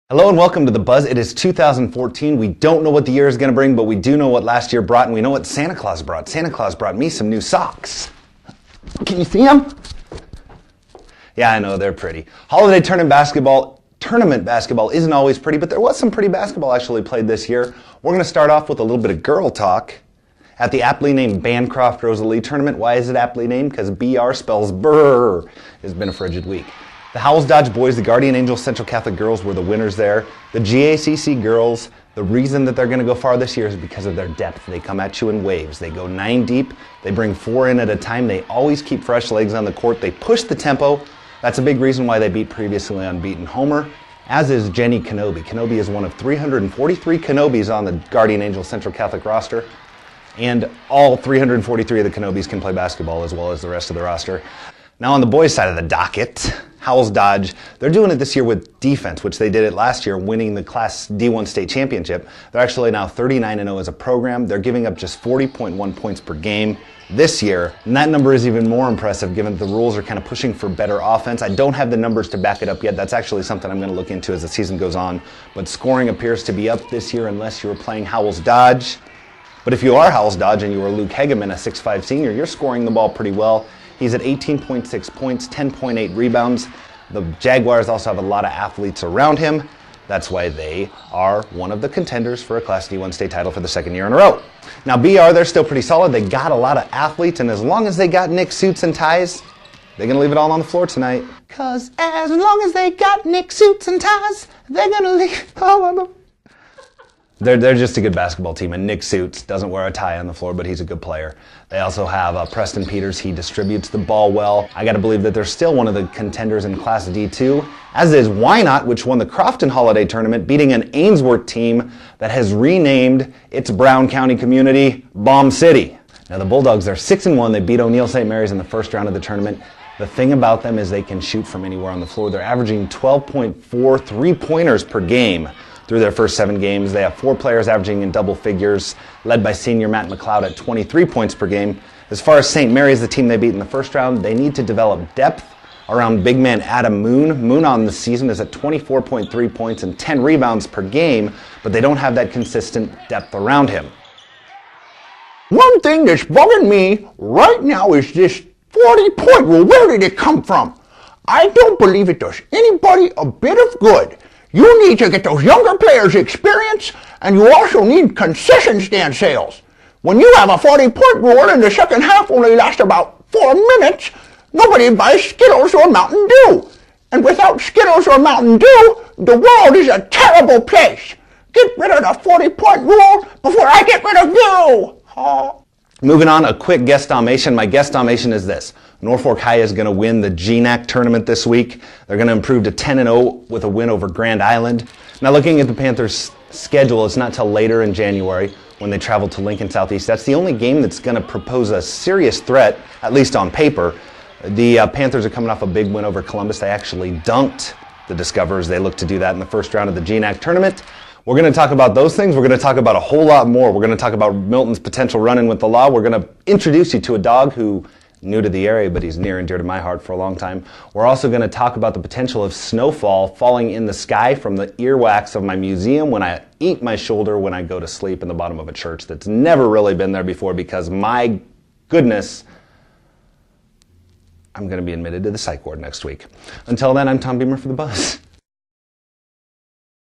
Hello and welcome to The Buzz. It is 2014. We don't know what the year is going to bring, but we do know what last year brought, and we know what Santa Claus brought. Santa Claus brought me some new socks. Can you see them? Yeah, I know, they're pretty. Holiday tournament basketball isn't always pretty, but there was some pretty basketball actually played this year. We're going to start off with a little bit of girl talk at the aptly named Bancroft Rosalie tournament. Why is it aptly named? Because BR spells brr. It's been a frigid week. The Howells Dodge boys, the Guardian Angels Central Catholic girls were the winners there. The GACC girls, the reason that they're going to go far this year is because of their depth. They come at you in waves. They go 9 deep. They bring 4 in at a time. They always keep fresh legs on the court. They push the tempo. That's a big reason why they beat previously unbeaten Homer, as is Jenny Kenobi. Kenobi is one of 343 Kenobis on the Guardian Angels Central Catholic roster, and all 343 of the Kenobis can play basketball as well as the rest of the roster. Now on the boys' side of the docket, Howells Dodge, they're doing it this year with defense, which they did it last year, winning the Class D1 state championship. They're actually now 39-0 as a program. They're giving up just 40.1 points per game this year, and that number is even more impressive given that the rules are kind of pushing for better offense. I don't have the numbers to back it up yet. That's actually something I'm going to look into as the season goes on, but scoring appears to be up this year unless you were playing Howells Dodge. But if you are Howells Dodge and you are Luke Hegeman, a 6'5 senior, you're scoring the ball pretty well. He's at 18.6 points, 10.8 rebounds. The Jaguars also have a lot of athletes around him. That's why they are one of the contenders for a Class D1 state title for the second year in a row. Now BR, they're still pretty solid. They got a lot of athletes, and as long as they got Nick suits and ties, they're going to leave it all on the floor tonight. Cause as long as they got Nick suits and ties, they're going to leave it all on the floor. They're just a good basketball team, and Nick Suits doesn't wear a tie on the floor, but he's a good player. They also have Preston Peters. He distributes the ball well. I got to believe that they're still one of the contenders in Class D2, as is Why Not, which won the Crofton Holiday Tournament, beating an Ainsworth team that has renamed its Brown County community Bomb City. Now the Bulldogs, they're 6-1. They beat O'Neill St. Mary's in the first round of the tournament. The thing about them is they can shoot from anywhere on the floor. They're averaging 12.4 three-pointers per game. Through their first 7 games, they have 4 players averaging in double figures, led by senior Matt McLeod at 23 points per game. As far as St. Mary's, the team they beat in the first round, they need to develop depth around big man Adam Moon. Moon on the season is at 24.3 points and 10 rebounds per game, but they don't have that consistent depth around him. One thing that's bugging me right now is this 40-point rule. Where did it come from? I don't believe it does anybody a bit of good. You need to get those younger players experience, and you also need concession stand sales. When you have a 40-point rule and the second half only lasts about 4 minutes, nobody buys Skittles or Mountain Dew. And without Skittles or Mountain Dew, the world is a terrible place. Get rid of the 40-point rule before I get rid of you. Oh. Moving on, a quick guest domation. My guest domation is this. Norfolk High is going to win the GNAC tournament this week. They're going to improve to 10-0 with a win over Grand Island. Now looking at the Panthers' schedule, it's not till later in January when they travel to Lincoln Southeast. That's the only game that's going to propose a serious threat, at least on paper. The Panthers are coming off a big win over Columbus. They actually dunked the Discoverers. They look to do that in the first round of the GNAC tournament. We're going to talk about those things. We're going to talk about a whole lot more. We're going to talk about Milton's potential run-in with the law. We're going to introduce you to a dog who new to the area, but he's near and dear to my heart for a long time. We're also going to talk about the potential of snowfall falling in the sky from the earwax of my museum when I eat my shoulder when I go to sleep in the bottom of a church that's never really been there before because, my goodness, I'm going to be admitted to the psych ward next week. Until then, I'm Tom Beamer for The Buzz.